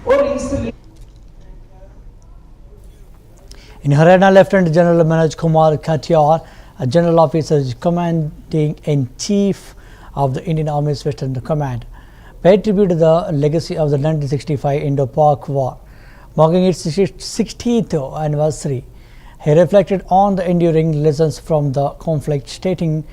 और इसलिए In Haryana, Lieutenant General Manoj Kumar Katiyar, a general officer commanding in chief of the Indian Army's Western Command, paid tribute to the legacy of the 1965 Indo-Pak War, marking its 60th anniversary. He reflected on the enduring lessons from the conflict, stating,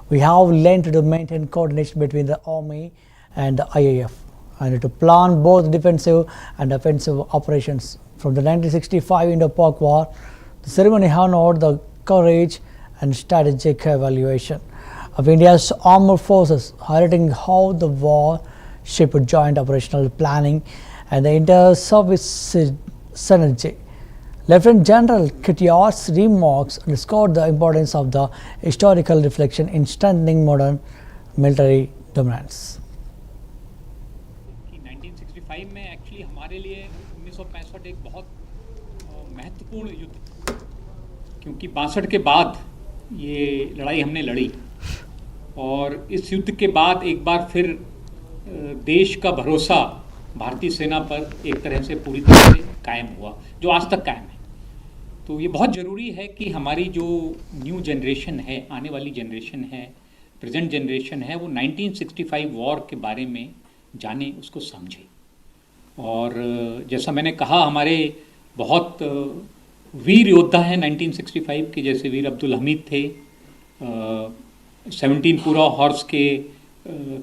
"We have learned to maintain coordination between the Army and the IAF and to plan both defensive and offensive operations." From the 1965 Indo-Pak War, the ceremony honored the courage and strategic evaluation of India's armed forces, highlighting how the war shaped joint operational planning and the inter-service synergy. Lieutenant General Katiyar's remarks underscored the importance of the historical reflection in strengthening modern military dominance. 1965 में actually हमारे लिए 1965 एक बहुत महत्वपूर्ण युद्ध था, क्योंकि 62 के बाद ये लड़ाई हमने लड़ी और इस युद्ध के बाद एक बार फिर देश का भरोसा भारतीय सेना पर एक तरह से पूरी तरह से कायम हुआ, जो आज तक कायम है। तो ये बहुत ज़रूरी है कि हमारी जो न्यू जनरेशन है, आने वाली जनरेशन है, प्रेजेंट जनरेशन है, वो 1965 वॉर के बारे में जाने, उसको समझे। और जैसा मैंने कहा, हमारे बहुत वीर योद्धा हैं 1965 के, जैसे वीर अब्दुल हमीद थे, 17 पूरा हॉर्स के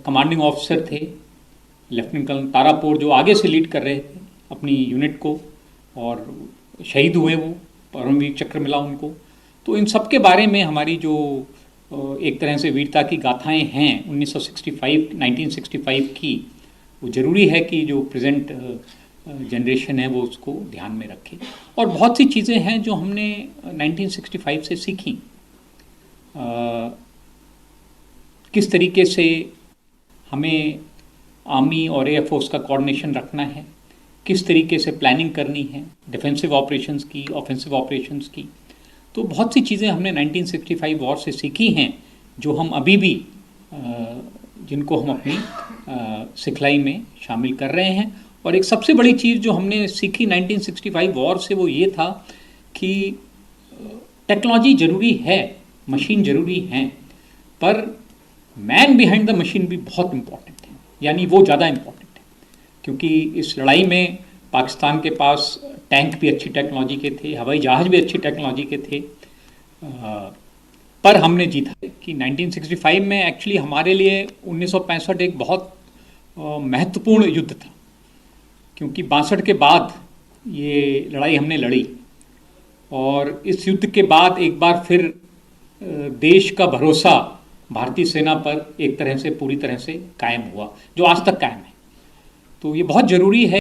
कमांडिंग ऑफिसर थे, लेफ्टिनेंट कर्नल तारापुर जो आगे से लीड कर रहे थे अपनी यूनिट को और शहीद हुए, वो परमवीर चक्र मिला उनको। तो इन सब के बारे में हमारी जो एक तरह से वीरता की गाथाएं हैं 1965 की, वो ज़रूरी है कि जो प्रेजेंट जनरेशन है वो उसको ध्यान में रखे। और बहुत सी चीज़ें हैं जो हमने 1965 से सीखी, किस तरीके से हमें आर्मी और एयर फोर्स का कोऑर्डिनेशन रखना है, किस तरीके से प्लानिंग करनी है डिफेंसिव ऑपरेशंस की, ऑफेंसिव ऑपरेशंस की। तो बहुत सी चीज़ें हमने 1965 वॉर से सीखी हैं, जो हम अभी भी जिनको हम अपनी सिखलाई में शामिल कर रहे हैं। और एक सबसे बड़ी चीज़ जो हमने सीखी 1965 वॉर से, वो ये था कि टेक्नोलॉजी ज़रूरी है, मशीन ज़रूरी हैं, पर मैन बिहाइंड द मशीन भी बहुत इम्पॉर्टेंट है, यानी वो ज़्यादा इम्पॉर्टेंट है। क्योंकि इस लड़ाई में पाकिस्तान के पास टैंक भी अच्छी टेक्नोलॉजी के थे, हवाई जहाज़ भी अच्छी टेक्नोलॉजी के थे, पर हमने जीता। कि 1965 में एक्चुअली हमारे लिए 1965 एक बहुत महत्वपूर्ण युद्ध था, क्योंकि 62 के बाद ये लड़ाई हमने लड़ी और इस युद्ध के बाद एक बार फिर देश का भरोसा भारतीय सेना पर एक तरह से पूरी तरह से कायम हुआ, जो आज तक कायम है। तो ये बहुत ज़रूरी है।